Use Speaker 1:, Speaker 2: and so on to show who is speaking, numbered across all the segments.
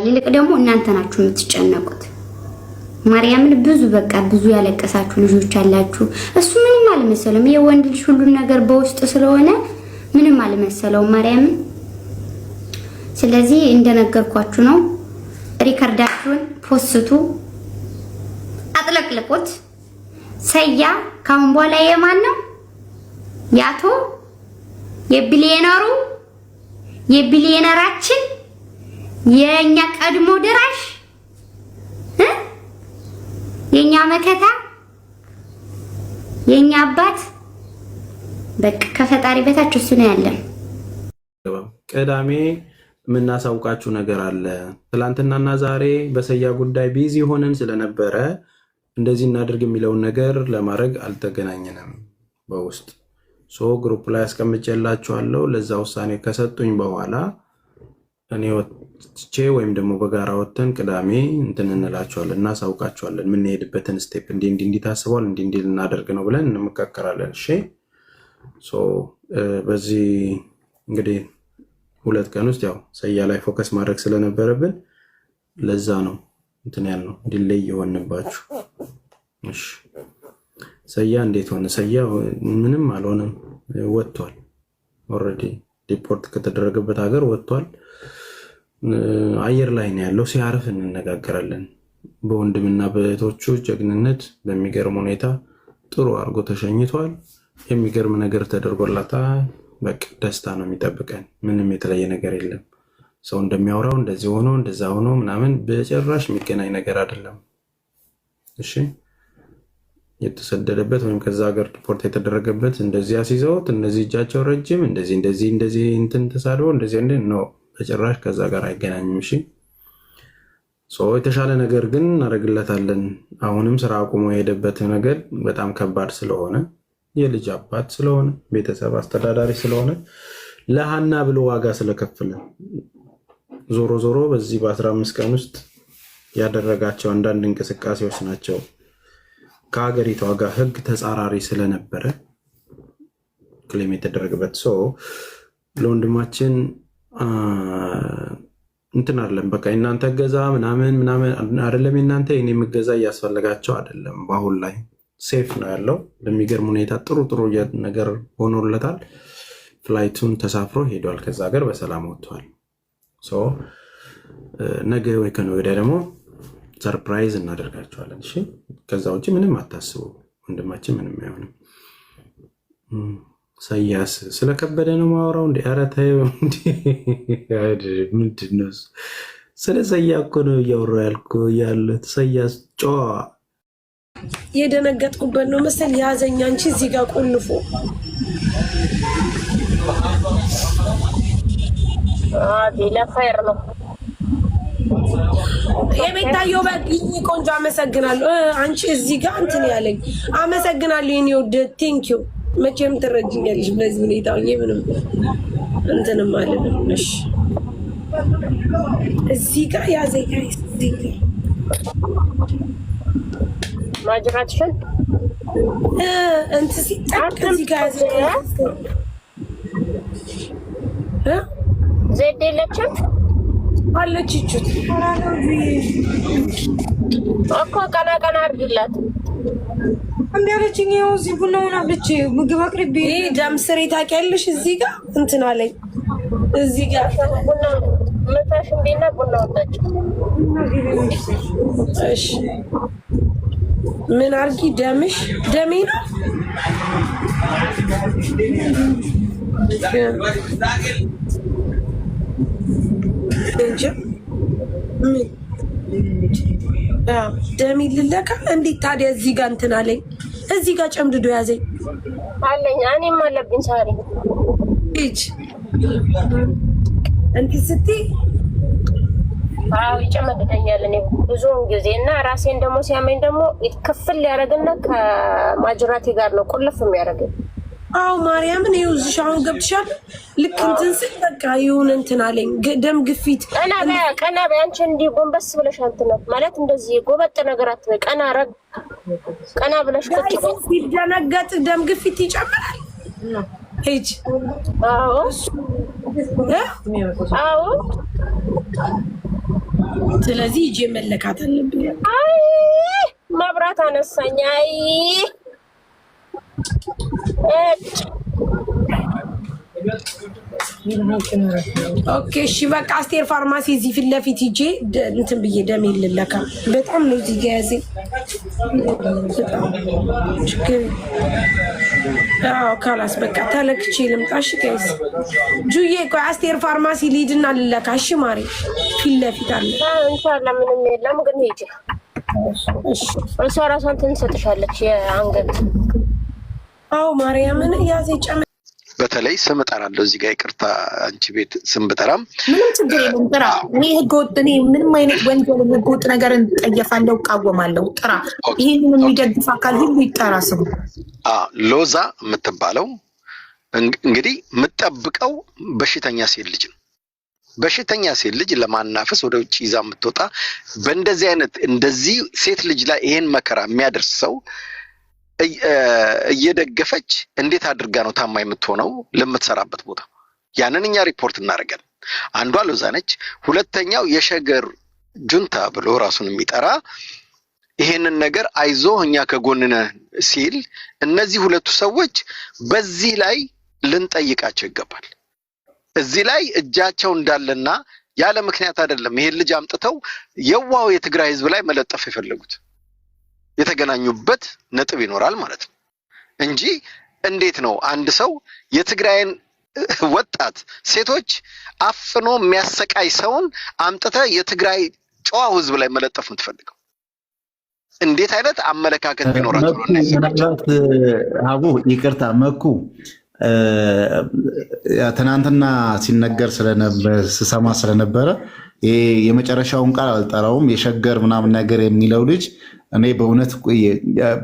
Speaker 1: ይልቅ ደግሞ እናንተ ናችሁ የምትጨነቁት። ማርያምን ብዙ ያለቀሳችሁ ልጆች አላችሁ። እሱ ምንም አልመሰለም። የወንድ ልጅ ሁሉ ነገር በውስጥ ስለሆነ ምንም አልመሰለው ማርያምን። ስለዚህ እንደነገርኳችሁ ነው። ሪከርዳችሁን ፖስቱ፣ አጥለቅልቁት። ሰያ ካሁን በኋላ የማን ነው? ያቶ የቢሊየነራችን የኛ ቀድሞ ድራሽ የኛ መከታ የኛ አባት በቃ ከፈጣሪ በታች እሱ ነው ያለን።
Speaker 2: ቅዳሜ የምናሳውቃችሁ ነገር አለ። ትላንትናና ዛሬ በሰያ ጉዳይ ቢዚ ሆነን ስለነበረ እንደዚህ እናድርግ የሚለውን ነገር ለማድረግ አልተገናኘንም። በውስጥ ግሩፕ ላይ አስቀምጬላችኋለሁ። ለዛ ውሳኔ ከሰጡኝ በኋላ እኔ ወጥቼ ወይም ደግሞ በጋራ ወጥተን ቅዳሜ እንትን እንላችኋለን፣ እናሳውቃችኋለን። የምንሄድበትን ስቴፕ እንዲህ ታስቧል፣ እንዲህ ልናደርግ ነው ብለን እንመካከራለን። እሺ በዚህ እንግዲህ 2 ቀን ውስጥ ያው ሰያ ላይ ፎከስ ማድረግ ስለነበረብን ለዛ ነው እንትን ያልነው ዲሌይ የሆነባችሁ። እሺ ሰያ እንዴት ሆነ? ሰያ ምንም አልሆነም፣ ወጥቷል። ኦልሬዲ ሪፖርት ከተደረገበት ሀገር ወጥቷል። አየር ላይ ነው ያለው። ሲያርፍ እንነጋገራለን። በወንድምና በእህቶቹ ጀግንነት በሚገርም ሁኔታ ጥሩ አድርጎ ተሸኝቷል። የሚገርም ነገር ተደርጎላታል። በቃ ደስታ ነው የሚጠብቀን። ምንም የተለየ ነገር የለም። ሰው እንደሚያወራው እንደዚህ ሆኖ እንደዛ ሆኖ ምናምን በጭራሽ የሚገናኝ ነገር አይደለም። እሺ የተሰደደበት ወይም ከዛ ሀገር ሪፖርት የተደረገበት እንደዚህ አስይዘውት እነዚህ እጃቸው ረጅም እንደዚህ እንትን ተሳድበው እንደዚህ ነው። በጭራሽ ከዛ ጋር አይገናኝም። እሺ የተሻለ ነገር ግን እናደርግለታለን። አሁንም ስራ አቁሞ የሄደበት ነገር በጣም ከባድ ስለሆነ የልጅ አባት ስለሆነ ቤተሰብ አስተዳዳሪ ስለሆነ ለሃና ብሎ ዋጋ ስለከፈለ ዞሮ በዚህ በ15 ቀን ውስጥ ያደረጋቸው አንዳንድ እንቅስቃሴዎች ናቸው ከሀገሪቷ ጋር ህግ ተጻራሪ ስለነበረ ክሌም የተደረገበት ለወንድማችን እንትን አይደለም። በቃ እናንተ ገዛ ምናምን አይደለም። እናንተ የኔ መገዛ እያስፈልጋቸው አይደለም። በአሁን ላይ ሴፍ ነው ያለው። በሚገርም ሁኔታ ጥሩ ነገር ሆኖለታል። ፍላይቱን ተሳፍሮ ሄዷል። ከዛ ሀገር በሰላም ወጥቷል። ነገ ወይ ከነገ ወዲያ ደግሞ ሰርፕራይዝ እናደርጋቸዋለን። እሺ ከዛ ውጭ ምንም አታስቡ። ወንድማችን ምንም አይሆንም። ሰያስ ስለከበደ ነው ማወራው እንዴ? ኧረ ተይው እንዴ! ምንድነው? ስለ ሰያ እኮ ነው እያወራሁ ያለሁት። ሰያስ ጨዋ
Speaker 3: የደነገጥኩበት ነው መሰል ያዘኝ። አንቺ እዚህ ጋር ቆልፎ ለፋየር ነው የቤታየው በግኝ ቆንጆ አመሰግናለሁ። አንቺ እዚህ ጋር እንትን ያለኝ አመሰግናለሁ። የኔ ወደ ቴንኪዩ መቼም ትረጅኛለሽ በዚህ ሁኔታ ምንም እንትንም ማለት ነው። እሺ እዚህ ጋር ያዘኝ ማጅራትሽን እንትን ሲጣቅ እዚህ ጋር ያዘኝ
Speaker 4: ዘዴ ለቻት
Speaker 3: አለች እቺት
Speaker 4: እኮ ቀና አድርግላት
Speaker 3: እንዲያለችኝ ነው። እዚህ ቡናውን አብልቼ ምግብ አቅርቤ ደም ስሬ ታውቂያለሽ። እዚህ ጋር እንትን አለኝ። እዚህ ጋር
Speaker 4: ቡና መታሽ እንዴና ቡና ወጣች።
Speaker 3: እሺ ምን አርጊ? ደሜ ነው እንጂ ደሜ ልለካ እንዴት ታዲያ? እዚህ ጋር እንትን አለኝ። እዚህ ጋር ጨምድዶ ያዘኝ
Speaker 4: አለኝ። እኔም አለብኝ ሳሪ
Speaker 3: እጅ እንትን ስትይ
Speaker 4: ይጨመድደኛል እኔ ብዙውን ጊዜ እና ራሴን ደግሞ ሲያመኝ ደግሞ ክፍል ያደርግና ከማጅራቴ ጋር ነው ቁልፍ የሚያደርገኝ።
Speaker 3: አዎ ማርያምን ይኸው እዚህ አሁን ገብተሻል። ልክ እንትን ስል በቃ ይሁን እንትን አለኝ። ደም ግፊት
Speaker 4: ቀና በይ አንቺ እንዲህ ጎንበስ ብለሽ እንትን ማለት እንደዚህ ጎበጥ ነገር አትበይ። ቀና ብለሽ ቁጭ
Speaker 3: ሲደነገጥ ደም ግፊት ይጨምራል። ሂጅ።
Speaker 4: አዎ
Speaker 3: ስለዚህ ሂጅ መለካት አለብኝ።
Speaker 4: አይ መብራት አነሳኝ። አይ
Speaker 3: ኦኬ እሺ በቃ አስቴር ፋርማሲ እዚህ ፊት ለፊት ሂጄ እንትን ብዬ ደም ልለካ። በጣም ነው እዚህ ጋር ያዘኝ። አዎ ካላስ በቃ ተለክቼ ልምጣ። እሺ ጋይስ ጁዬ ቆይ አስቴር ፋርማሲ ልሂድና ልለካ። እሺ ማሪ ፊት ለፊት አለ
Speaker 4: ኢንሻአላህ ምንም የለም ግን ሂጂ። እሺ እሷ ራሷን ትንሰጥሻለች የአንገት።
Speaker 3: አዎ ማርያምን ያዘኝ ጨም
Speaker 5: በተለይ ስም እጠራለሁ እዚህ ጋር ይቅርታ አንቺ ቤት ስም ብጠራም
Speaker 6: ምንም ችግር የለም። ጥራ። እኔ ህገወጥ እኔ ምንም አይነት ወንጀል ህገወጥ ነገርን ጠየፋለሁ፣ እቃወማለሁ። ጥራ። ይሄንን የሚደግፍ አካል ሁሉ ይጠራ ስሙ።
Speaker 5: ሎዛ የምትባለው እንግዲህ የምትጠብቀው በሽተኛ ሴት ልጅ ነው። በሽተኛ ሴት ልጅ ለማናፈስ ወደ ውጭ ይዛ የምትወጣ በእንደዚህ አይነት እንደዚህ ሴት ልጅ ላይ ይሄን መከራ የሚያደርስ ሰው እየደገፈች እንዴት አድርጋ ነው ታማኝ የምትሆነው ለምትሰራበት ቦታ? ያንን እኛ ሪፖርት እናደርጋለን። አንዷ ሎዛ ነች። ሁለተኛው የሸገር ጁንታ ብሎ ራሱን የሚጠራ ይሄንን ነገር አይዞ እኛ ከጎንነ ሲል እነዚህ ሁለቱ ሰዎች በዚህ ላይ ልንጠይቃቸው ይገባል። እዚህ ላይ እጃቸው እንዳለና ያለ ምክንያት አይደለም ይሄን ልጅ አምጥተው የዋው የትግራይ ህዝብ ላይ መለጠፍ የፈለጉት የተገናኙበት ነጥብ ይኖራል ማለት ነው እንጂ እንዴት ነው አንድ ሰው የትግራይን ወጣት ሴቶች አፍኖ የሚያሰቃይ ሰውን አምጥተ የትግራይ ጨዋው ህዝብ ላይ መለጠፍ የምትፈልገው? እንዴት አይነት አመለካከት ቢኖራቸው ነው?
Speaker 7: ምናልባት አቡ ይቅርታ መኩ ትናንትና ሲነገር ስለነበር ስሰማ ስለነበረ የመጨረሻውን ቃል አልጠራውም የሸገር ምናምን ነገር የሚለው ልጅ እኔ በእውነት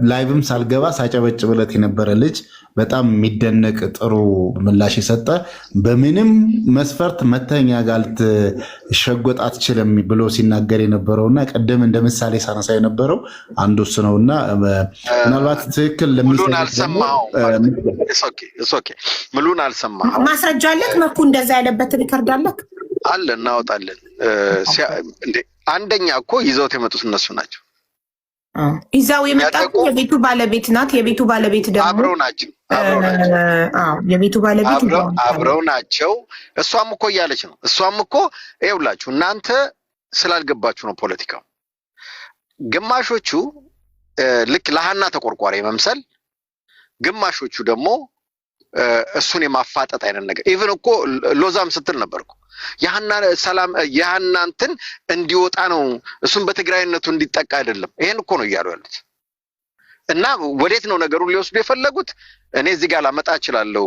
Speaker 7: ላይቭም ሳልገባ ሳጨበጭብለት የነበረ ልጅ በጣም የሚደነቅ ጥሩ ምላሽ የሰጠ በምንም መስፈርት መተኛ ጋር ልትሸጎጥ አትችልም ብሎ ሲናገር የነበረውና ቀደም እንደ ምሳሌ ሳነሳ የነበረው አንዱ እሱ ነውና ምናልባት ትክክል
Speaker 5: ሙሉን አልሰማኸው
Speaker 6: ማስረጃ አለክ መኩ እንደዛ ያለበት ሪከርድ አለክ
Speaker 5: አለ እናወጣለን አንደኛ እኮ ይዘውት የመጡት እነሱ ናቸው
Speaker 6: ይዛው የመጣው የቤቱ ባለቤት ናት የቤቱ ባለቤት ደግሞ
Speaker 5: አብረው ናቸው
Speaker 6: የቤቱ ባለቤት
Speaker 5: አብረው ናቸው እሷም እኮ እያለች ነው እሷም እኮ ይኸውላችሁ እናንተ ስላልገባችሁ ነው ፖለቲካው ግማሾቹ ልክ ለሃና ተቆርቋሪ መምሰል ግማሾቹ ደግሞ እሱን የማፋጠጥ አይነት ነገር ኢቭን እኮ ሎዛም ስትል ነበርኩ ያህና ሰላም ያህናንተን እንዲወጣ ነው እሱን በትግራይነቱ እንዲጠቃ አይደለም ይሄን እኮ ነው ይያሉ ያሉት እና ወዴት ነው ነገሩን ሊወስዱ የፈለጉት እኔ እዚህ ጋር ላመጣ እችላለሁ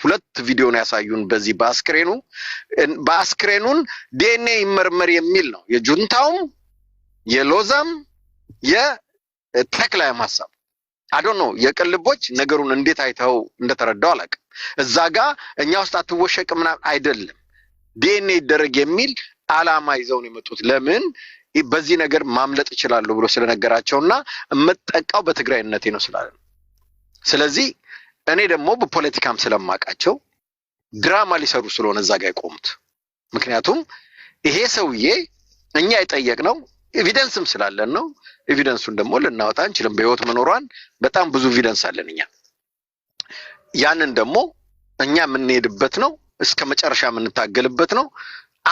Speaker 5: ሁለት ቪዲዮ ነው ያሳዩን በዚህ በአስክሬኑን ዲኤንኤ ይመርመር የሚል ነው የጁንታውም የሎዛም የተክላይም ሐሳብ አዶኖ የቀልቦች ነገሩን እንዴት አይተው እንደተረዳው አላውቅም እዛ ጋር እኛ ውስጥ አትወሸቅ ምናምን አይደለም ዲኤንኤ ይደረግ የሚል አላማ ይዘው ነው የመጡት ለምን በዚህ ነገር ማምለጥ ይችላል ብሎ ስለነገራቸውና መጠቃው በትግራይነቴ ነው ስላለ ስለዚህ እኔ ደግሞ በፖለቲካም ስለማቃቸው ድራማ ሊሰሩ ስለሆነ እዛ ጋር ይቆሙት ምክንያቱም ይሄ ሰውዬ እኛ የጠየቅነው ኤቪደንስም ስላለን ነው ኤቪደንሱን ደግሞ ልናወጣ እንችልም በህይወት መኖሯን በጣም ብዙ ኤቪደንስ አለን እኛ ያንን ደግሞ እኛ የምንሄድበት ነው እስከ መጨረሻ የምንታገልበት ነው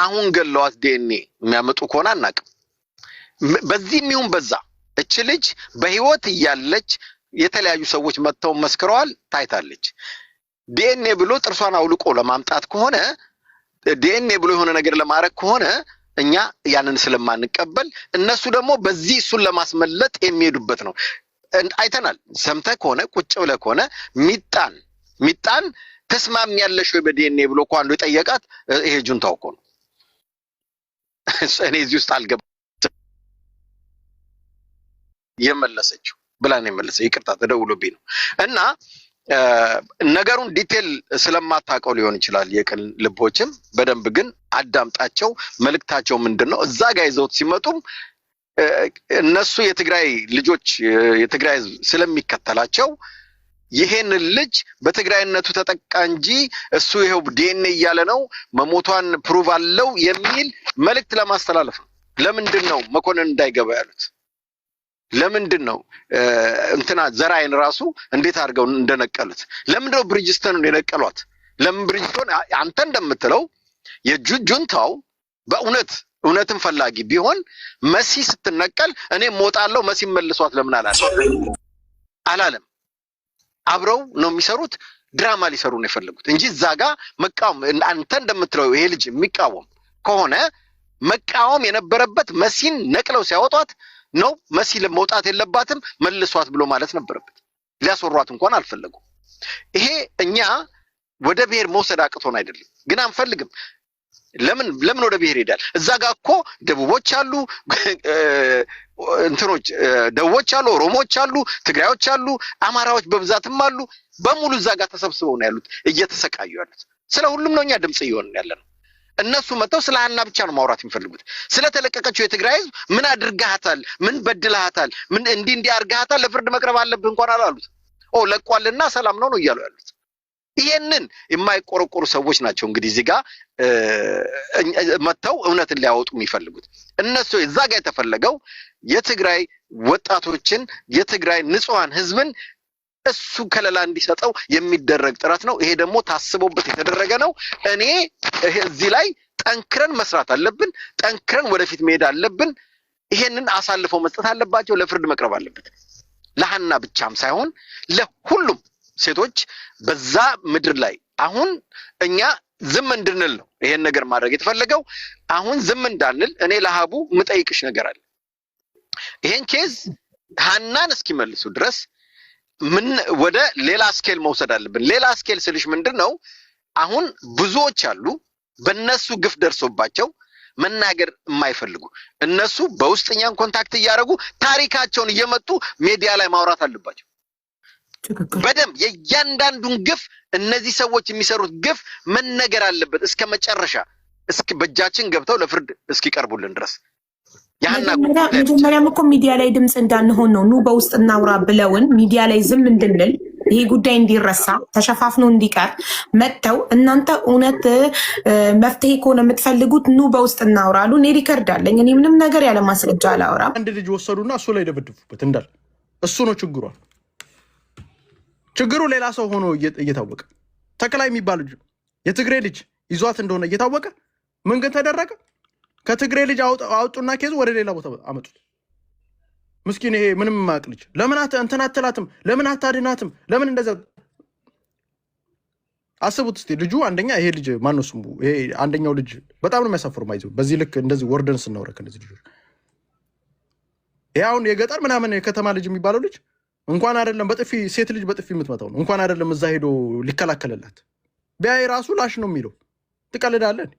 Speaker 5: አሁን ገለዋት ዲኤንኤ የሚያመጡ ከሆነ አናቅም በዚህም ይሁን በዛ እቺ ልጅ በህይወት እያለች የተለያዩ ሰዎች መተው መስክረዋል ታይታለች ዲኤንኤ ብሎ ጥርሷን አውልቆ ለማምጣት ከሆነ ዲኤንኤ ብሎ የሆነ ነገር ለማድረግ ከሆነ እኛ ያንን ስለማንቀበል እነሱ ደግሞ በዚህ እሱን ለማስመለጥ የሚሄዱበት ነው አይተናል ሰምተህ ከሆነ ቁጭ ብለህ ከሆነ ሚጣን ተስማሚያለሽ ወይ በዲኤንኤ ብሎ እኮ አንዱ የጠየቃት ይሄ ጁንታው እኮ ነው እኔ እዚህ ውስጥ አልገባም የመለሰችው ብላን የመለሰው ይቅርታ ተደውሎብኝ ነው እና ነገሩን ዲቴል ስለማታውቀው ሊሆን ይችላል የቅን ልቦችም በደንብ ግን አዳምጣቸው መልክታቸው ምንድነው እዛ ጋር ይዘውት ሲመጡም እነሱ የትግራይ ልጆች የትግራይ ስለሚከተላቸው ይሄን ልጅ በትግራይነቱ ተጠቃ እንጂ እሱ ይሄው ዲኤንኤ እያለ ነው መሞቷን ፕሩቭ አለው የሚል መልእክት ለማስተላለፍ ነው። ለምንድን ነው መኮንን እንዳይገባ ያሉት? ለምንድን ነው እንትና ዘራይን ራሱ እንዴት አድርገው እንደነቀሉት? ለምንድን ነው ብሪጅስተንን የነቀሏት? ለምን ብሪጅስቶን አንተ እንደምትለው የጁንታው በእውነትን ፈላጊ ቢሆን መሲ ስትነቀል እኔ ሞጣለው መሲ መልሷት ለምን አላለም? አብረው ነው የሚሰሩት። ድራማ ሊሰሩ ነው የፈለጉት እንጂ እዛ ጋር መቃወም አንተ እንደምትለው ይሄ ልጅ የሚቃወም ከሆነ መቃወም የነበረበት መሲን ነቅለው ሲያወጧት ነው። መሲ ለመውጣት የለባትም መልሷት ብሎ ማለት ነበረበት። ሊያስወሯት እንኳን አልፈለጉም። ይሄ እኛ ወደ ብሔር መውሰድ አቅቶን አይደለም፣ ግን አንፈልግም። ለምን ወደ ብሔር ይሄዳል? እዛ ጋር እኮ ደቡቦች አሉ፣ እንትኖች ደቡቦች አሉ፣ ኦሮሞዎች አሉ፣ ትግራዮች አሉ፣ አማራዎች በብዛትም አሉ። በሙሉ እዛ ጋር ተሰብስበው ነው ያሉት፣ እየተሰቃዩ ያሉት። ስለ ሁሉም ነው እኛ ድምጽ እየሆንን ያለነው። እነሱ መጥተው ስለ ሀና ብቻ ነው ማውራት የሚፈልጉት። ስለተለቀቀችው የትግራይ ህዝብ ምን አድርጋታል፣ ምን በድላታል፣ ምን እንዲህ አድርጋታል፣ ለፍርድ መቅረብ አለብህ እንኳን አላሉት። ለቋልና ሰላም ነው እያሉ ያሉት። ይሄንን የማይቆረቆሩ ሰዎች ናቸው እንግዲህ እዚህ ጋር መጥተው እውነትን ሊያወጡ የሚፈልጉት። እነሱ እዛ ጋር የተፈለገው የትግራይ ወጣቶችን የትግራይ ንጹሃን ህዝብን እሱ ከለላ እንዲሰጠው የሚደረግ ጥረት ነው። ይሄ ደግሞ ታስቦበት የተደረገ ነው። እኔ እዚህ ላይ ጠንክረን መስራት አለብን። ጠንክረን ወደፊት መሄድ አለብን። ይሄንን አሳልፈው መስጠት አለባቸው። ለፍርድ መቅረብ አለበት። ለሀና ብቻም ሳይሆን ለሁሉም ሴቶች በዛ ምድር ላይ አሁን እኛ ዝም እንድንል ነው ይሄን ነገር ማድረግ የተፈለገው። አሁን ዝም እንዳንል እኔ ለሀቡ ምጠይቅሽ ነገር አለ። ይሄን ኬዝ ሀናን እስኪመልሱ ድረስ ምን ወደ ሌላ ስኬል መውሰድ አለብን። ሌላ ስኬል ስልሽ ምንድነው? አሁን ብዙዎች አሉ በእነሱ ግፍ ደርሶባቸው መናገር የማይፈልጉ እነሱ በውስጥኛን ኮንታክት እያደረጉ ታሪካቸውን እየመጡ ሚዲያ ላይ ማውራት አለባቸው። በደንብ የእያንዳንዱን ግፍ እነዚህ ሰዎች የሚሰሩት ግፍ መነገር አለበት እስከ መጨረሻ፣ እስከ በእጃችን ገብተው ለፍርድ እስኪቀርቡልን ድረስ።
Speaker 6: መጀመሪያም እኮ ሚዲያ ላይ ድምፅ እንዳንሆን ነው ኑ በውስጥ እናውራ ብለውን ሚዲያ ላይ ዝም እንድንል ይሄ ጉዳይ እንዲረሳ ተሸፋፍኖ እንዲቀር መጥተው እናንተ እውነት መፍትሄ ከሆነ የምትፈልጉት ኑ በውስጥ እናውራሉ። እኔ ሪከርድ አለኝ። እኔ ምንም ነገር ያለ ማስረጃ አላወራም።
Speaker 2: አንድ ልጅ ወሰዱና እሱ ላይ ደበደቡበት እንዳል። እሱ ነው ችግሯ። ችግሩ ሌላ ሰው ሆኖ እየታወቀ ተክላይ የሚባል ልጅ የትግሬ ልጅ ይዟት እንደሆነ እየታወቀ ምን ግን ተደረገ? ከትግሬ ልጅ አውጡና ኬዙ ወደ ሌላ ቦታ አመጡት። ምስኪን ይሄ ምንም ማቅ ልጅ ለምን እንትን አትላትም? ለምን አታድናትም? ለምን እንደዛ አስቡት እስቲ። ልጁ አንደኛ ይሄ ልጅ ማነው ስሙ? ይሄ አንደኛው ልጅ በጣም ነው የሚያሳፍሩ። ማይዘው በዚህ ልክ እንደዚህ ወርደን ስናወራ ከነዚህ ልጆች ይሄ አሁን የገጠር ምናምን የከተማ ልጅ የሚባለው ልጅ እንኳን አይደለም በጥፊ ሴት ልጅ በጥፊ የምትመታው ነው እንኳን አይደለም እዛ ሄዶ ሊከላከልላት ቢያይ ራሱ ላሽ ነው የሚለው። ትቀልዳለን።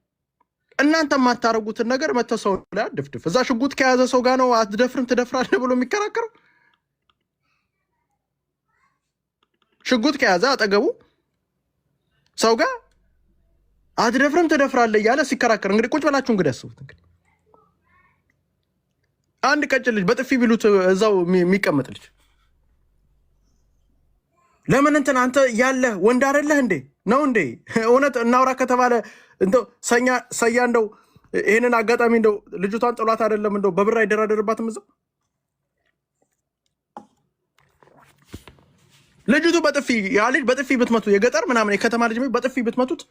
Speaker 2: እናንተ የማታረጉትን ነገር መተሰው ላይ ድፍድፍ እዛ ሽጉጥ ከያዘ ሰው ጋር ነው አትደፍርም ትደፍራለህ ብሎ የሚከራከረው። ሽጉጥ ከያዘ አጠገቡ ሰው ጋር አትደፍርም ትደፍራለህ እያለ ሲከራከር እንግዲህ ቁጭ ብላችሁ እንግዲህ አስቡት። እንግዲህ አንድ ቀጭን ልጅ በጥፊ ቢሉት እዛው የሚቀመጥ ልጅ ለምን እንትን አንተ ያለ ወንድ አይደለህ እንዴ ነው እንዴ? እውነት እናውራ ከተባለ እንደው ሰያ እንደው ይሄንን አጋጣሚ እንደው ልጅቷን ጥሏት አይደለም እንደው በብር አይደራደርባትም። እዛው ልጅቱ በጥፊ ያ ልጅ በጥፊ ብትመቱ የገጠር ምናምን የከተማ ልጅ በጥፊ ብትመቱት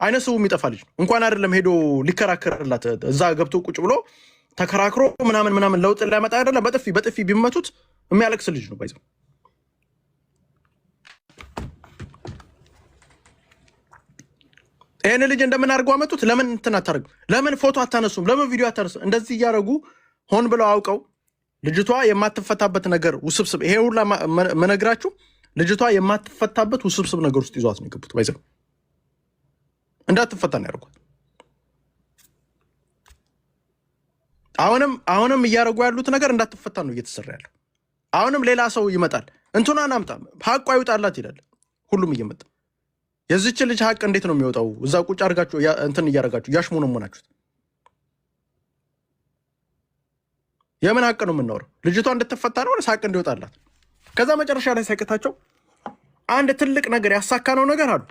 Speaker 2: አይነ ስቡ የሚጠፋ ልጅ እንኳን አይደለም ሄዶ ሊከራከርላት እዛ ገብቶ ቁጭ ብሎ ተከራክሮ ምናምን ለውጥ ሊያመጣ አይደለም። በጥፊ ቢመቱት የሚያለቅስ ልጅ ነው ባይዘው። ይሄን ልጅ እንደምን አድርገው አመጡት? ለምን እንትን አታረጉ? ለምን ፎቶ አታነሱም? ለምን ቪዲዮ አታነሱም? እንደዚህ እያደረጉ ሆን ብለው አውቀው ልጅቷ የማትፈታበት ነገር ውስብስብ፣ ይሄ ሁላ መነግራችሁ ልጅቷ የማትፈታበት ውስብስብ ነገር ውስጥ ይዟት ነው የገቡት። ባይዘው እንዳትፈታ ነው ያደርጓት። አሁንም እያደረጉ ያሉት ነገር እንዳትፈታ ነው እየተሰራ ያለው። አሁንም ሌላ ሰው ይመጣል እንትናን አምጣ ሀቋ ይውጣላት ይላል። ሁሉም እየመጣ የዚች ልጅ ሀቅ እንዴት ነው የሚወጣው? እዛ ቁጭ አድርጋችሁ እንትን እያደረጋችሁ ያሽሙ ነው መሆናችሁት። የምን ሀቅ ነው የምናወራው? ልጅቷ እንድትፈታ ነው ወይስ ሀቅ እንዲወጣላት? ከዛ መጨረሻ ላይ ሳይቀታቸው
Speaker 8: አንድ ትልቅ ነገር ያሳካነው ነገር አሉ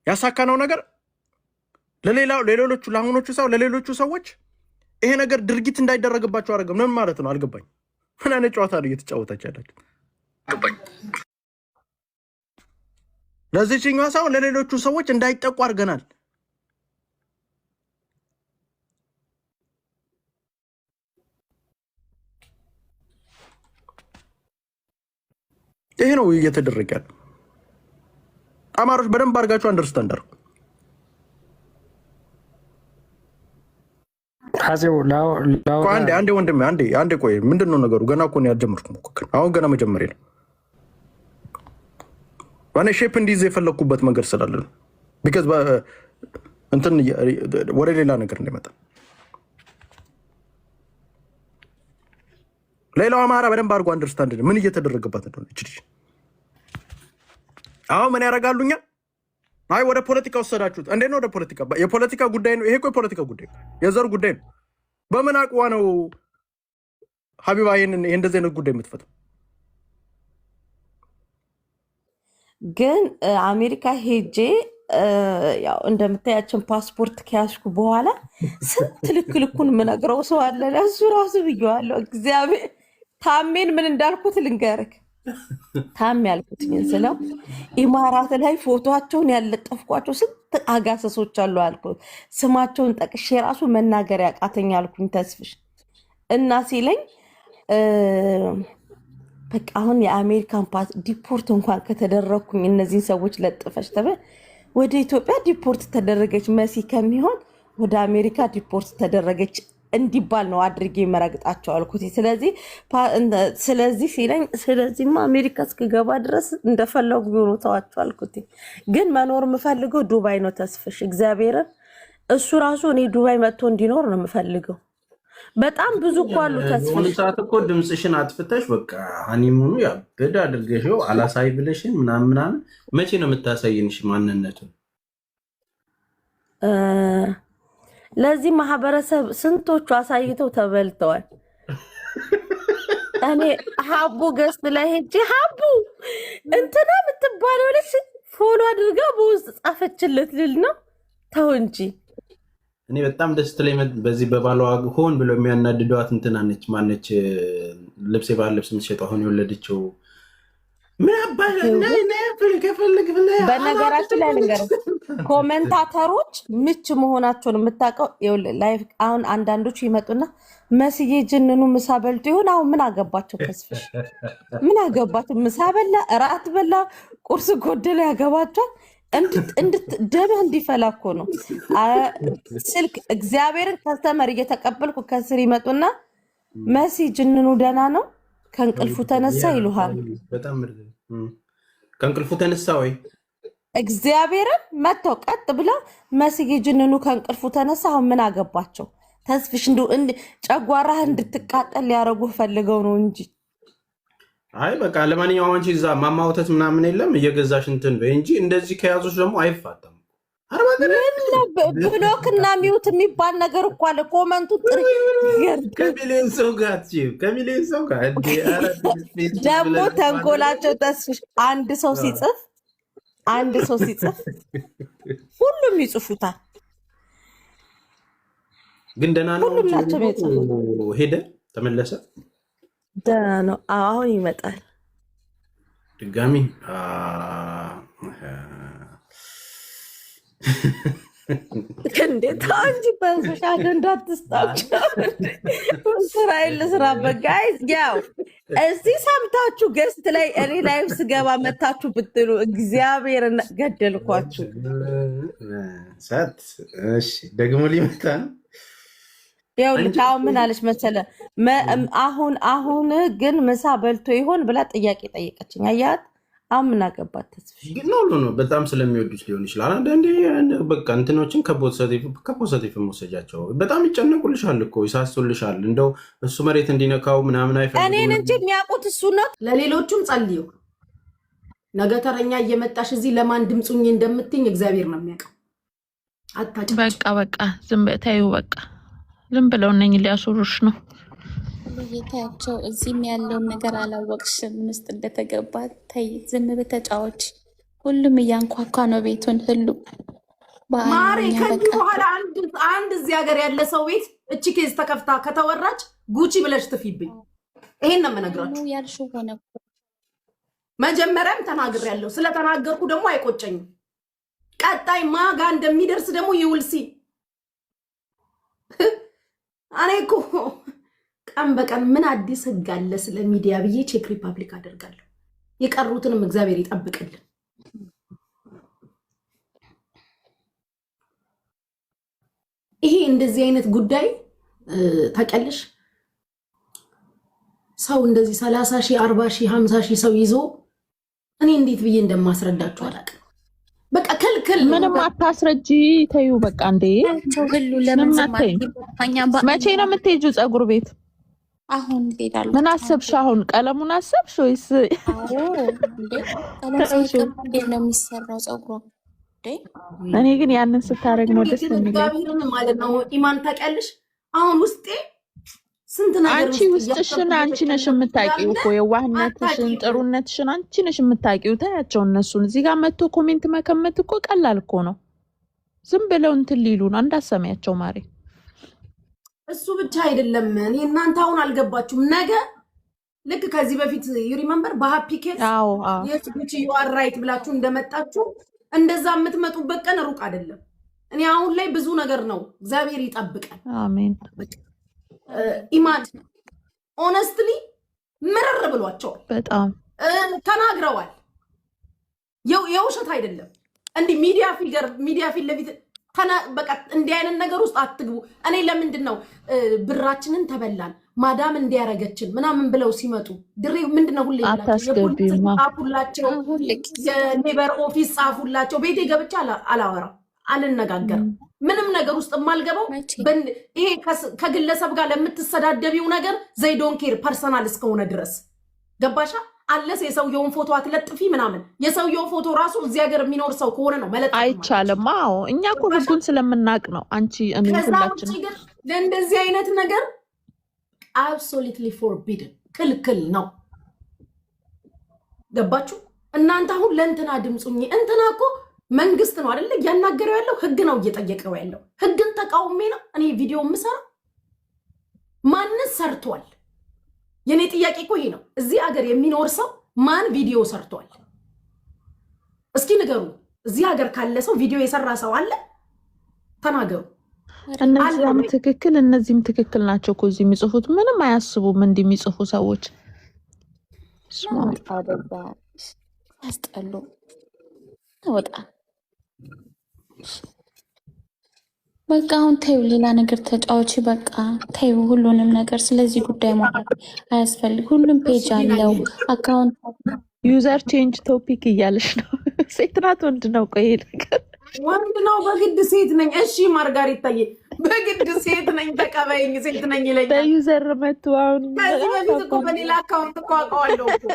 Speaker 8: ያሳካነው ነገር ለሌሎቹ ለአሁኖቹ ሰው ለሌሎቹ ሰዎች ይሄ ነገር ድርጊት እንዳይደረግባቸው አደረገ። ምን ማለት ነው አልገባኝ። ምን አይነት ጨዋታ ነው እየተጫወታች ያላችሁ? አልገባኝ። ለዚህኛው ሰው ለሌሎቹ ሰዎች እንዳይጠቁ አድርገናል። ይሄ ነው እየተደረገ ያለው። አማሮች በደንብ አድርጋችሁ አንደርስታንድ አድርጉ። አንዴ ወንድሜ አንዴ ቆይ፣ ምንድን ነው ነገሩ? ገና እኮ ነው ያልጀመርኩም እኮ አሁን ገና መጀመሪያ ነው። ዋና ሼፕ እንዲይዝ የፈለኩበት መንገድ ስላለ ነው። ቢካዝ እንትን ወደ ሌላ ነገር እንዳይመጣ ሌላው አማራ በደንብ አድርጎ አንደርስታንድ ምን እየተደረገባት እንደሆነ እቺ አሁን ምን ያደርጋሉኛ? አይ ወደ ፖለቲካ ወሰዳችሁት። እንዴት ነው ወደ ፖለቲካ? የፖለቲካ ጉዳይ ነው ይሄ እኮ የፖለቲካ ጉዳይ ነው፣ የዘር ጉዳይ ነው። በምን አቅዋ ነው ሀቢባ ይሄን እንደዚህ አይነት ጉዳይ የምትፈታው?
Speaker 9: ግን አሜሪካ ሄጄ ያው እንደምታያችን ፓስፖርት ከያዝኩ በኋላ ስንት ልክልኩን የምነግረው ሰው አለ። ለሱ ራሱ ብዬዋለሁ። እግዚአብሔር ታሜን ምን እንዳልኩት ልንገርክ። ታሜ ያልኩት ምን ስለው ኢማራት ላይ ፎቶቸውን ያለጠፍኳቸው ስንት አጋሰሶች አሉ አልኩት። ስማቸውን ጠቅሼ ራሱ መናገር ያቃተኝ አልኩኝ ተስፍሽ እና ሲለኝ በቃ አሁን የአሜሪካን ዲፖርት እንኳን ከተደረግኩኝ እነዚህን ሰዎች ለጥፈሽ ወደ ኢትዮጵያ ዲፖርት ተደረገች መሲ ከሚሆን ወደ አሜሪካ ዲፖርት ተደረገች እንዲባል ነው አድርጌ መረግጣቸው አልኩት። ስለዚህ ሲለኝ ስለዚህማ አሜሪካ እስክገባ ድረስ እንደፈለጉ ይኖታዋቸው አልኩት። ግን መኖር የምፈልገው ዱባይ ነው ተስፍሽ እግዚአብሔርን። እሱ ራሱ እኔ ዱባይ መጥቶ እንዲኖር ነው የምፈልገው። በጣም ብዙ እኮ አሉ ተስፍሽ።
Speaker 2: ሰዓት እኮ ድምፅሽን አጥፍተሽ በቃ ሀኒሙኑ ያበደ አድርገሽው አላሳይ ብለሽን ምናምን መቼ ነው የምታሳይንሽ ማንነቱን?
Speaker 9: ለዚህ ማህበረሰብ ስንቶቹ አሳይተው ተበልተዋል። እኔ ሀቡ ገስት ላይ ሄጄ ሀቡ እንትና የምትባለው ልጅ ፎሎ አድርጋ በውስጥ ጻፈችለት ልል ነው። ተው እንጂ
Speaker 2: እኔ በጣም ደስ ትለኝ። በዚህ በባሏ ሆን ብሎ የሚያናድደዋት እንትና ነች። ማነች? ልብስ የባህል ልብስ የምትሸጠው አሁን የወለደችው
Speaker 9: በነገራችን ላይ ነገር ኮሜንታተሮች ምች መሆናቸውን የምታውቀው ላይፍ። አሁን አንዳንዶቹ ይመጡና መስዬ ጅንኑ ምሳ በልቶ ይሆን? አሁን ምን አገባቸው ተስፍሽ? ምን አገባቸው? ምሳ በላ እራት በላ ቁርስ ጎደለ ያገባቸዋል? ደምህ እንዲፈላ እኮ ነው። ስልክ እግዚአብሔርን ከስተመር እየተቀበልኩ ከስር ይመጡና መሲ ጅንኑ ደህና ነው ከእንቅልፉ ተነሳ ይሉሃል።
Speaker 2: በጣም ከእንቅልፉ ተነሳ ወይ
Speaker 9: እግዚአብሔርን መጥተው ቀጥ ብላ መስዬ ጅንኑ ከእንቅልፉ ተነሳ። አሁን ምን አገባቸው ተስፍሽ? ጨጓራህ እንድትቃጠል ሊያደርጉ ፈልገው ነው እንጂ።
Speaker 2: አይ በቃ ለማንኛውም አንቺ እዛ ማማውተት ምናምን የለም እየገዛሽ እንትን በይ እንጂ እንደዚህ ከያዙሽ ደግሞ አይፋታም።
Speaker 9: ብሎክ እና ሚውት የሚባል ነገር እኮ አለ። ኮመንቱ
Speaker 2: ከሚሊዮን ሰው ጋር
Speaker 9: ደግሞ ተንኮላቸው ተስፍሽ። አንድ ሰው ሲጽፍ ሁሉም ይጽፉታል።
Speaker 2: ግን ደህና ነው።
Speaker 9: ሁሉም ናቸው የሚጽፉት።
Speaker 2: ሄደ ተመለሰ።
Speaker 9: ደህና ነው። አሁን ይመጣል
Speaker 2: ድጋሚ።
Speaker 9: እንዴት አንቺ በሶሻል እንዳትስጣቸው ስራዬን ልስራበት። ጋይዝ ያው እዚህ ሰምታችሁ ገስት ላይ እኔ ላይቭ ስገባ መታችሁ ብትሉ እግዚአብሔር ገደልኳችሁ።
Speaker 2: ሰት እሺ ደግሞ ሊመጣ ነው።
Speaker 9: ይኸውልህ አሁን ምን አለች መሰለህ? አሁን ግን ምሳ በልቶ ይሆን ብላ ጥያቄ ጠየቀችኝ። አያት አሁን ምን አገባት ተስፍሽ?
Speaker 2: ግን ነው በጣም ስለሚወዱት ሊሆን ይችላል። አንዳንዴ በቃ እንትኖችን ከፖዘቲቭ መውሰጃቸው በጣም ይጨነቁልሻል እኮ ይሳሱልሻል። እንደው እሱ መሬት እንዲነካው ምናምን አይፈልጉም።
Speaker 9: እኔን እንጂ የሚያውቁት እሱ ነው።
Speaker 10: ለሌሎቹም ጸልዩ። ነገ ተረኛ እየመጣሽ እዚህ ለማን ድምፁኝ እንደምትኝ እግዚአብሔር ነው የሚያውቀው። አታጭ
Speaker 11: በቃ ዝም በታዩ በቃ ዝም ብለው እነኝ ሊያስሩሽ ነው። ለየታቸው እዚህም ያለውን ነገር አላወቅሽም። ምን ውስጥ እንደተገባ ተይ፣ ዝም በተጫዎች ሁሉም እያንኳኳ ነው ቤቱን ሁሉ
Speaker 10: ማሬ። ከዚህ በኋላ አንድ እዚህ ሀገር ያለ ሰው ቤት እቺ ኬዝ ተከፍታ ከተወራች ጉቺ ብለሽ ትፊብኝ። ይሄን ነው የምነግራችሁ።
Speaker 11: ያልሽው ሆነ።
Speaker 10: መጀመሪያም ተናግሬያለሁ። ስለተናገርኩ ደግሞ አይቆጨኝም። ቀጣይ ማጋ እንደሚደርስ ደግሞ ይውልሲ። እኔ እኮ ቀን በቀን ምን አዲስ ህግ አለ ስለ ሚዲያ ብዬ ቼክ ሪፐብሊክ አደርጋለሁ። የቀሩትንም እግዚአብሔር ይጠብቅልን። ይሄ እንደዚህ አይነት ጉዳይ ታውቂያለሽ፣ ሰው እንደዚህ 30 ሺህ 40 ሺህ 50 ሺህ ሰው ይዞ እኔ እንዴት ብዬ እንደማስረዳችሁ አላውቅም። በቃ ክልክል
Speaker 12: ምንም አታስረጂ ተይው በቃ እንዴ
Speaker 11: ሁሉ ለምን
Speaker 12: መቼ ነው የምትሄጂው ፀጉር ቤት?
Speaker 11: አሁን እሄዳለሁ።
Speaker 12: ምን አሰብሽ አሁን? ቀለሙን አሰብሽ ወይስ?
Speaker 11: እንዴት ነው የሚሰራው ፀጉሩ?
Speaker 12: እኔ ግን ያንን ስታረግ ነው ደስ
Speaker 10: የሚለኝ ማለት ነው። ኢማን ታውቂያለሽ፣ አሁን ውስጤ ስንት ነገር
Speaker 12: አንቺ ውስጥሽን አንቺ ነሽ የምታውቂው እኮ የዋህነትሽን ጥሩነትሽን አንቺ ነሽ የምታውቂው። ታያቸው እነሱን እዚህ ጋር መጥቶ ኮሜንት መከመት እኮ ቀላል እኮ ነው። ዝም ብለው እንትን ሊሉን አንዳሰሚያቸው ማሬ።
Speaker 10: እሱ ብቻ አይደለም። እኔ እናንተ አሁን አልገባችሁም። ነገ ልክ ከዚህ በፊት ሪመምበር በሃፒ ኬስ የስጉቺ ዩ አር ራይት ብላችሁ እንደመጣችሁ እንደዛ የምትመጡበት ቀን ሩቅ አይደለም። እኔ አሁን ላይ ብዙ ነገር ነው። እግዚአብሔር ይጠብቀን።
Speaker 12: አሜን።
Speaker 10: ኢማን ኦነስትሊ ምርር ብሏቸዋል።
Speaker 12: በጣም
Speaker 10: ተናግረዋል። የውሸት አይደለም። እንዲህ ሚዲያ ፊት ለፊት በቃ እንዲህ አይነት ነገር ውስጥ አትግቡ። እኔ ለምንድን ነው ብራችንን ተበላን ማዳም እንዲያረገችን ምናምን ብለው ሲመጡ ድሬ ምንድነው ሁሌ ጻፉላቸው፣ የሌበር ኦፊስ ጻፉላቸው። ቤቴ ገብቼ አላወራም፣ አልነጋገርም። ምንም ነገር ውስጥ የማልገባው ይሄ ከግለሰብ ጋር ለምትሰዳደቢው ነገር ዘይዶን ኬር ፐርሰናል እስከሆነ ድረስ ገባሻ? አለስ የሰውየውን ፎቶ አትለጥፊ ምናምን። የሰውየው ፎቶ ራሱ እዚህ ሀገር የሚኖር ሰው ከሆነ ነው መለጠፍ
Speaker 12: አይቻልም። አዎ እኛ እኮ ህጉን ስለምናቅ ነው። አንቺ እኔ ሁላችን
Speaker 10: ለእንደዚህ አይነት ነገር አብሶሉትሊ ፎርቢድን ክልክል ነው። ገባችሁ? እናንተ አሁን ለእንትና ድምፁኝ እንትና እኮ መንግስት ነው አይደለ እያናገረው ያለው፣ ህግ ነው እየጠየቀው ያለው። ህግን ተቃውሜ ነው እኔ ቪዲዮ የምሰራ። ማንስ ሰርቷል? የኔ ጥያቄ እኮ ይሄ ነው። እዚህ ሀገር የሚኖር ሰው ማን ቪዲዮ ሰርቷል? እስኪ ንገሩ። እዚህ ሀገር ካለ ሰው ቪዲዮ የሰራ ሰው አለ? ተናገሩ።
Speaker 12: እነዚህም ትክክል እነዚህም ትክክል ናቸው እኮ እዚህ የሚጽፉት ምንም አያስቡም። እንዲህ የሚጽፉ ሰዎች
Speaker 11: አስጠሉ። ወጣ በቃ አሁን ተይው፣ ሌላ ነገር ተጫዋች። በቃ ተይው ሁሉንም ነገር። ስለዚህ ጉዳይ ማለት አያስፈልግ። ሁሉም ፔጅ አለው አካውንት።
Speaker 12: ዩዘር ቼንጅ ቶፒክ እያለሽ ነው። ሴት ናት ወንድ ነው? ቆይ ነገር
Speaker 10: ወንድ ነው። በግድ ሴት ነኝ። እሺ ማርጋሪታዬ፣ በግድ ሴት ነኝ ተቀበይኝ። ሴት ነኝ ይለኛል
Speaker 12: በዩዘር መቱ። አሁን
Speaker 10: ከዚህ በፊት እኮ በሌላ አካውንት እኮ አውቀዋለሁ እኮ።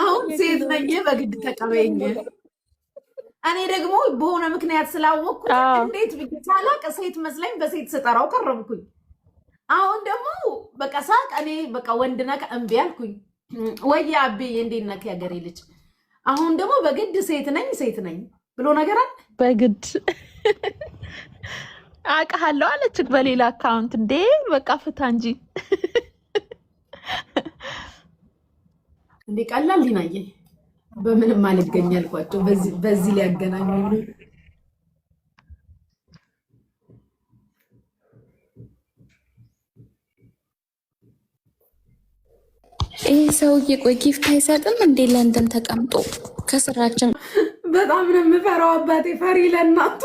Speaker 10: አሁን ሴት ነኝ በግድ ተቀበይኝ። እኔ ደግሞ በሆነ ምክንያት ስላወቅኩ እንዴት ብቻላቅ ሴት መስለኝ በሴት ስጠራው ቀረብኩኝ። አሁን ደግሞ በቃ ሳቅ እኔ በቃ ወንድ ነህ እምቢ አልኩኝ። ወይ አቤ እንዴት ነህ ያገሬ ልጅ። አሁን ደግሞ በግድ ሴት ነኝ ብሎ ነገር አለ።
Speaker 12: በግድ አውቃለሁ አለች በሌላ አካውንት። እንዴ በቃ ፍታ እንጂ
Speaker 10: እንዴ ቀላል ሊናየ በምንም አልገኝ አልኳቸው። በዚህ ላይ ያገናኙ ነው።
Speaker 11: ይህ ሰውዬ ቆይ ጊፍት አይሰጥም እንዴ? ለንደን ተቀምጦ ከስራችን
Speaker 10: በጣም ነው የምፈራው። አባቴ ፈሪ ለእናቱ።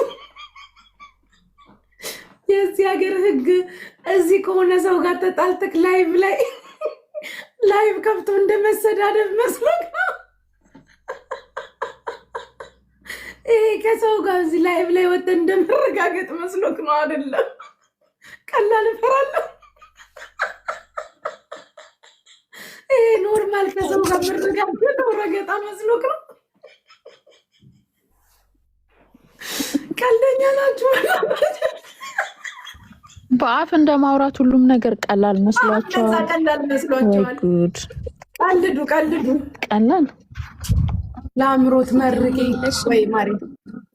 Speaker 10: የዚህ ሀገር ህግ እዚህ ከሆነ ሰው ጋር ተጣልተክ ላይቭ ከፍቶ እንደመሰዳደብ መስሎክ ነው። ይሄ ከሰው ጋር እዚህ ላይቭ ላይ ወጥተን እንደመረጋገጥ መስሎክ ነው አይደለም? ቀላል እፈራለሁ። ይሄ ኖርማል ከሰው ጋር መረጋገጥ ረገጣ መስሎክ ነው። ቀልደኛ ናችሁ።
Speaker 12: በአፍ እንደማውራት ሁሉም ነገር ቀላል መስሏቸዋል።
Speaker 10: ቀላል መስሏቸዋል።
Speaker 12: ጉድ
Speaker 10: ቀልዱ
Speaker 12: ቀላል
Speaker 10: ለአምሮት መርቄ ወይ ማሪ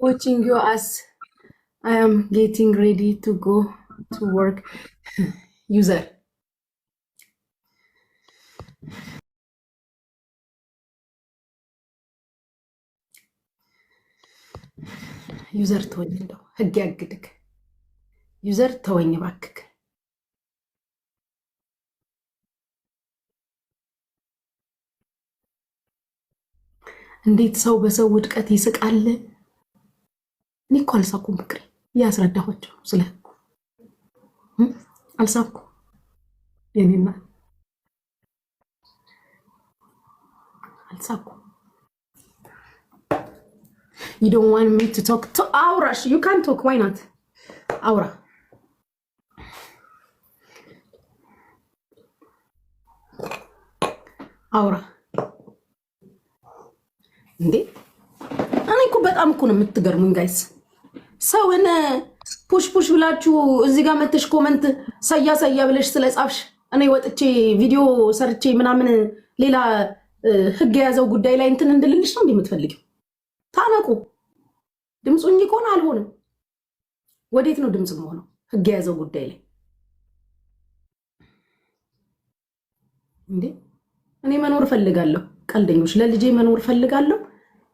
Speaker 10: watching you as I am getting ready to go to work user ዩዘር ተወኝ እንደው ህግ ያግድክ ዩዘር ተወኝ ባክክ እንዴት ሰው በሰው ውድቀት ይስቃል እኔ እኮ አልሳኩም ፍቅሬ ያስረዳኋቸው ስለ አልሳኩ የኔና አልሳኩ You don't want me to talk to Aura. You can't talk. Why not? Aura. Aura. እንዴ እኔ እኮ በጣም እኮ ነው የምትገርሙኝ ጋይስ። ሰው እነ ፑሽ ብላችሁ እዚህ ጋር መተሽ ኮመንት ሰያ ብለሽ ስለጻፍሽ እኔ ወጥቼ ቪዲዮ ሰርቼ ምናምን ሌላ ህግ የያዘው ጉዳይ ላይ እንትን እንድልልሽ ነው እንደምትፈልጊው? ታነቁ ድምጹኝ ይቆን አልሆነም። ወዴት ነው ድምጽ መሆነው? ህግ የያዘው ጉዳይ ላይ እንዴ እኔ መኖር ፈልጋለሁ። ቀልደኞች ለልጄ መኖር ፈልጋለሁ፣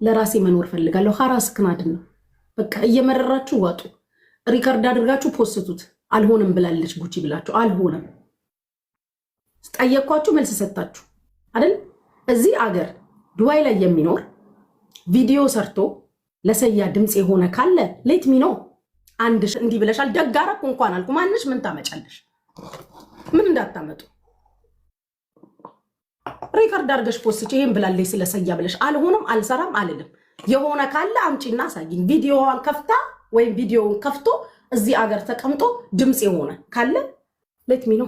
Speaker 10: ለራሴ መኖር ፈልጋለሁ። ሐራስ ክናድን ነው በቃ እየመረራችሁ ዋጡ። ሪከርድ አድርጋችሁ ፖስቱት። አልሆነም ብላለች ጉቺ ብላችሁ አልሆነም። ጠየቅኳችሁ መልስ ሰጣችሁ አይደል? እዚህ አገር ዱባይ ላይ የሚኖር ቪዲዮ ሰርቶ ለሰያ ድምጽ የሆነ ካለ ሌት ሚ ኖ። አንድ እንዲህ ብለሻል ደጋራኩ እንኳን አልኩ። ማንሽ ምን ታመጫለሽ? ምን እንዳታመጡ ሪከርድ አድርገሽ ፖስት ይሄን ብላለች ስለሰያ ብለሽ አልሆነም አልሰራም አልልም። የሆነ ካለ አምጪና ሳይኝ። ቪዲዮዋን ከፍታ ወይም ቪዲዮውን ከፍቶ እዚህ አገር ተቀምጦ ድምጽ የሆነ ካለ ሌት ሚ ኖ።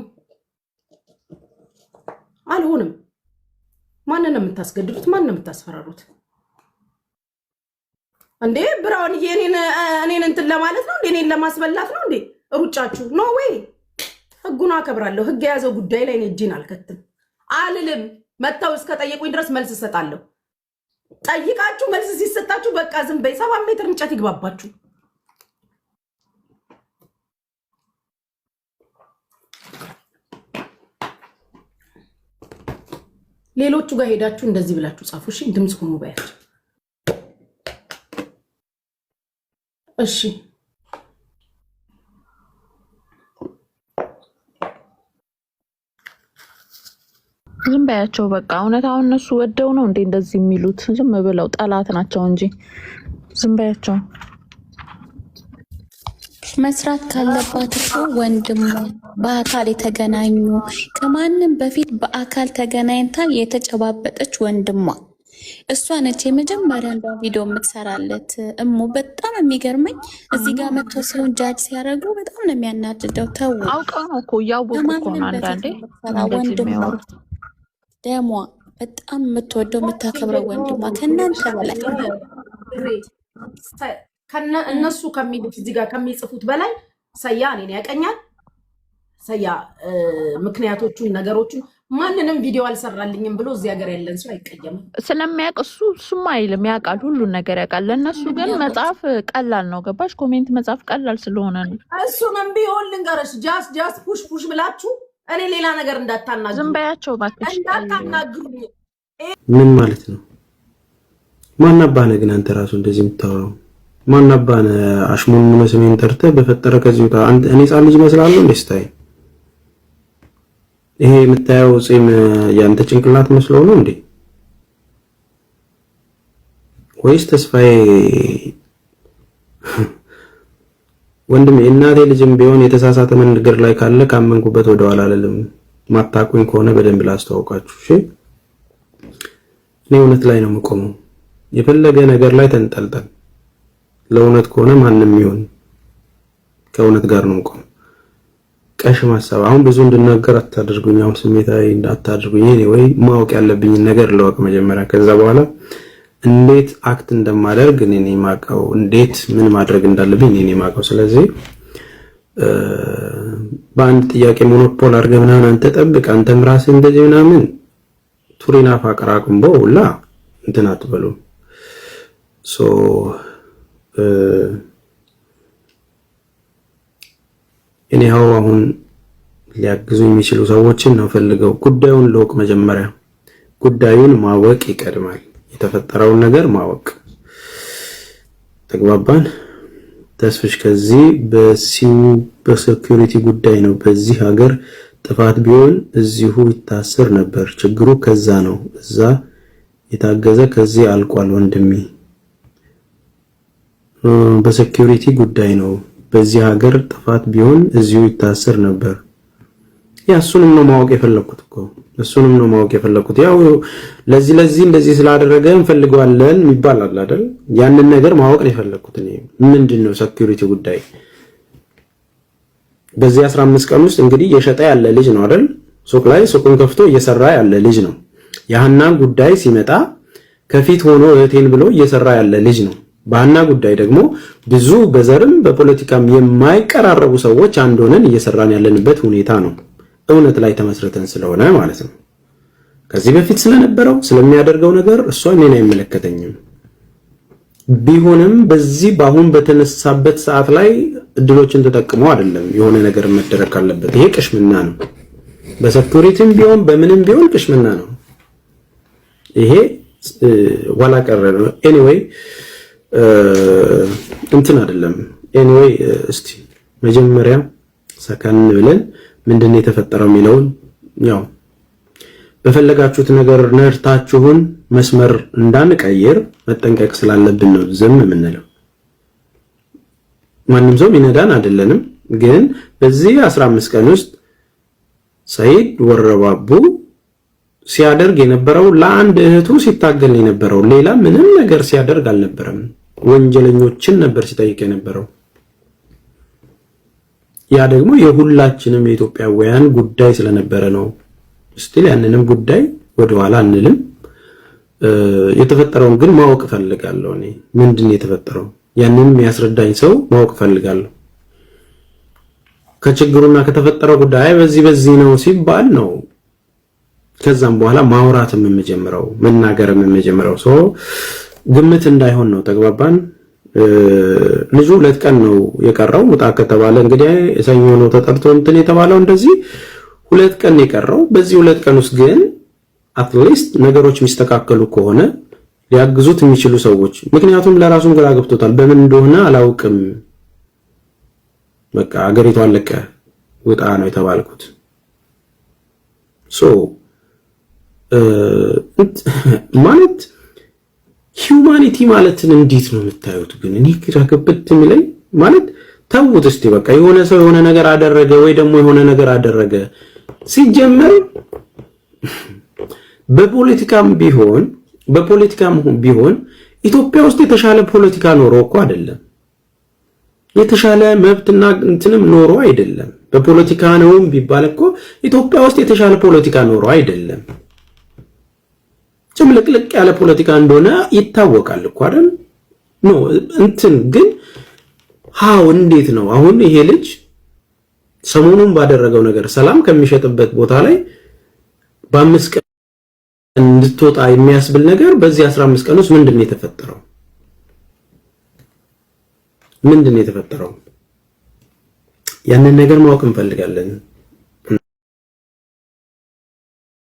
Speaker 10: አልሆነም። ማንን ነው የምታስገድዱት? ማንን ነው የምታስፈራሩት? እንዴ ብራውን እኔን እንትን ለማለት ነው እንዴ? እኔን ለማስበላት ነው እንዴ ሩጫችሁ? ኖ ዌይ። ህጉን አከብራለሁ። ህግ የያዘው ጉዳይ ላይ እኔ እጄን አልከትም አልልም። መተው እስከ ጠየቁኝ ድረስ መልስ እሰጣለሁ። ጠይቃችሁ መልስ ሲሰጣችሁ በቃ ዝም በይ። 7 ሜትር እንጨት ይግባባችሁ። ሌሎቹ ጋር ሄዳችሁ እንደዚህ ብላችሁ ጻፉ። እሺ ድምጽ ሁኑ ባያችሁ። እሺ
Speaker 12: ዝም በያቸው በቃ። እውነት አሁን እነሱ ወደው ነው እንዴ እንደዚህ የሚሉት? ዝም ብለው ጠላት ናቸው እንጂ ዝም በያቸው።
Speaker 11: መስራት ካለባት እኮ ወንድሟ በአካል የተገናኙ ከማንም በፊት በአካል ተገናኝታ የተጨባበጠች ወንድሟ እሷ ነች የመጀመሪያ እንደ ቪዲዮ የምትሰራለት። እሙ በጣም የሚገርመኝ እዚህ ጋር መጥተው ሰውን ጃጅ ሲያደርጉ በጣም ነው የሚያናድደው። ተው
Speaker 12: አውቀው ነው እኮ እያወቁ እኮ ነው አንዳንዴ
Speaker 11: ወንድሟ ደሟ በጣም የምትወደው የምታከብረው ወንድሟ ከእናንተ በላይ
Speaker 10: እነሱ ከሚሉት እዚህ ጋር ከሚጽፉት በላይ ሰያ እኔን ያቀኛል። ሰያ ምክንያቶቹን ነገሮቹን ማንንም ቪዲዮ አልሰራልኝም ብሎ እዚህ ሀገር ያለን ሰው አይቀየምም።
Speaker 12: ስለሚያውቅ እሱም አይልም፣ ያውቃል፣ ሁሉን ነገር ያውቃል። ለእነሱ ግን መጽሐፍ ቀላል ነው። ገባሽ? ኮሜንት መጽሐፍ ቀላል ስለሆነ ነው።
Speaker 10: እሱንም ቢሆን ልንገርሽ ጃስ ፑሽ ብላችሁ እኔ ሌላ ነገር እንዳታናግሩ።
Speaker 12: ዝም በያቸው እባክሽ፣
Speaker 10: እንዳታናግሩ።
Speaker 2: ምን ማለት ነው? ማናባነ ግን አንተ ራሱ እንደዚህ የምታወራው ማናባነ? አሽሙን መስሜን ተርተህ በፈጠረ ከዚህ ጋር አንተ እኔ ሕፃን ልጅ እመስላለሁ እንዴ ስታይ? ይሄ የምታየው ጺም ያንተ ጭንቅላት መስሎ ነው እንዴ? ወይስ ተስፋዬ? ወንድም እናቴ ልጅም ቢሆን የተሳሳተ መንገድ ላይ ካለ ካመንኩበት ወደኋላ አልልም። ማታቁኝ ከሆነ በደንብ ላስተዋውቃችሁ። እሺ እኔ እውነት ላይ ነው የምቆመው። የፈለገ ነገር ላይ ተንጠልጠል። ለእውነት ከሆነ ማንም ይሁን ከእውነት ጋር ነው የምቆመው። ቀሽም ሐሳብ አሁን ብዙ እንድናገር አታድርጉኝ። አሁን ስሜታዊ እንዳታድርጉኝ። እኔ ወይ ማወቅ ያለብኝ ነገር ለወቅ መጀመሪያ፣ ከዛ በኋላ እንዴት አክት እንደማደርግ እኔ ነኝ የማውቀው፣ እንዴት ምን ማድረግ እንዳለብኝ እኔ ነኝ የማውቀው። ስለዚህ በአንድ ጥያቄ ሞኖፖል አድርገህ ምናምን አንተ ጠብቅ አንተም ራስህ እንደዚህ ምናምን ቱሪና ፋቅራቁምቦ ሁላ እንትን አትበሉ። ሶ እኔው አሁን ሊያግዙ የሚችሉ ሰዎችን ነው ፈልገው ጉዳዩን ለወቅ መጀመሪያ ጉዳዩን ማወቅ ይቀድማል። የተፈጠረውን ነገር ማወቅ ተግባባን። ተስፍሽ ከዚህ በሴኩሪቲ ጉዳይ ነው። በዚህ ሀገር ጥፋት ቢሆን እዚሁ ይታሰር ነበር። ችግሩ ከዛ ነው። እዛ የታገዘ ከዚህ አልቋል ወንድሜ። በሴኩሪቲ ጉዳይ ነው። በዚህ ሀገር ጥፋት ቢሆን እዚሁ ይታሰር ነበር። እሱንም ነው ማወቅ የፈለኩት እኮ እሱንም ነው ማወቅ የፈለኩት። ያው ለዚህ እንደዚህ ስላደረገ እንፈልገዋለን ይባላል አይደል? ያንን ነገር ማወቅ ነው የፈለኩት እኔ። ምንድነው ሴኩሪቲ ጉዳይ? በዚህ 15 ቀን ውስጥ እንግዲህ እየሸጠ ያለ ልጅ ነው አይደል? ሱቅ ላይ ሱቁን ከፍቶ እየሰራ ያለ ልጅ ነው። የሀናን ጉዳይ ሲመጣ ከፊት ሆኖ እህቴን ብሎ እየሰራ ያለ ልጅ ነው። በሀና ጉዳይ ደግሞ ብዙ በዘርም በፖለቲካም የማይቀራረቡ ሰዎች አንድ ሆነን እየሰራን ያለንበት ሁኔታ ነው። እውነት ላይ ተመስርተን ስለሆነ ማለት ነው። ከዚህ በፊት ስለነበረው ስለሚያደርገው ነገር እሷ እኔን አይመለከተኝም። ቢሆንም በዚህ በአሁን በተነሳበት ሰዓት ላይ እድሎችን ተጠቅሞ አይደለም የሆነ ነገር መደረግ ካለበት። ይሄ ቅሽምና ነው። በሴኩሪቲም ቢሆን በምንም ቢሆን ቅሽምና ነው። ይሄ ዋላ ቀረ ነው። ኤኒዌይ እንትን አይደለም። ኤኒዌይ እስቲ መጀመሪያ ሰከን ብለን ምንድነው የተፈጠረው የሚለውን ያው በፈለጋችሁት ነገር ነርታችሁን መስመር እንዳንቀይር መጠንቀቅ ስላለብን ነው ዝም የምንለው። ማንም ሰው ሚነዳን አይደለንም። ግን በዚህ 15 ቀን ውስጥ ሰይድ ወረባቡ ሲያደርግ የነበረው ለአንድ እህቱ ሲታገል የነበረው ሌላ ምንም ነገር ሲያደርግ አልነበረም። ወንጀለኞችን ነበር ሲጠይቅ የነበረው። ያ ደግሞ የሁላችንም የኢትዮጵያውያን ጉዳይ ስለነበረ ነው። ስቲል ያንንም ጉዳይ ወደኋላ አንልም። የተፈጠረውን ግን ማወቅ ፈልጋለሁ እኔ። ምንድነው የተፈጠረው? ያንንም የሚያስረዳኝ ሰው ማወቅ ፈልጋለሁ። ከችግሩና ከተፈጠረው ጉዳይ በዚህ ነው ሲባል ነው ከዛም በኋላ ማውራትም የምጀምረው መናገርም የምጀምረው። ሰው ግምት እንዳይሆን ነው። ተግባባን? ልጁ 2 ቀን ነው የቀረው ውጣ ከተባለ እንግዲህ ሰኞ ነው ተጠርቶ እንትን የተባለው እንደዚህ 2 ቀን የቀረው። በዚህ 2 ቀን ውስጥ ግን አትሊስት ነገሮች የሚስተካከሉ ከሆነ ሊያግዙት የሚችሉ ሰዎች፣ ምክንያቱም ለራሱም ግራ ገብቶታል። በምን እንደሆነ አላውቅም። በቃ አገሪቱ አለቀ ውጣ ነው የተባልኩት። ማለት ሂዩማኒቲ ማለትን እንዴት ነው የምታዩት? ግን እኔ ግራ ገብት የሚለኝ ማለት ተውት እስቲ በቃ የሆነ ሰው የሆነ ነገር አደረገ ወይ ደግሞ የሆነ ነገር አደረገ ሲጀመር በፖለቲካም ቢሆን ኢትዮጵያ ውስጥ የተሻለ ፖለቲካ ኖሮ እኮ አይደለም። የተሻለ መብትና እንትንም ኖሮ አይደለም። በፖለቲካ ነውም ቢባል እኮ ኢትዮጵያ ውስጥ የተሻለ ፖለቲካ ኖሮ አይደለም። ጭምልቅልቅ ያለ ፖለቲካ እንደሆነ ይታወቃል እኮ አይደል? ነው እንትን ግን እንዴት ነው አሁን ይሄ ልጅ ሰሞኑን ባደረገው ነገር ሰላም ከሚሸጥበት ቦታ ላይ በ5 ቀን እንድትወጣ የሚያስብል ነገር በዚህ 15 ቀን ውስጥ ምንድነው የተፈጠረው? ምንድነው የተፈጠረው? ያንን ነገር ማወቅ እንፈልጋለን።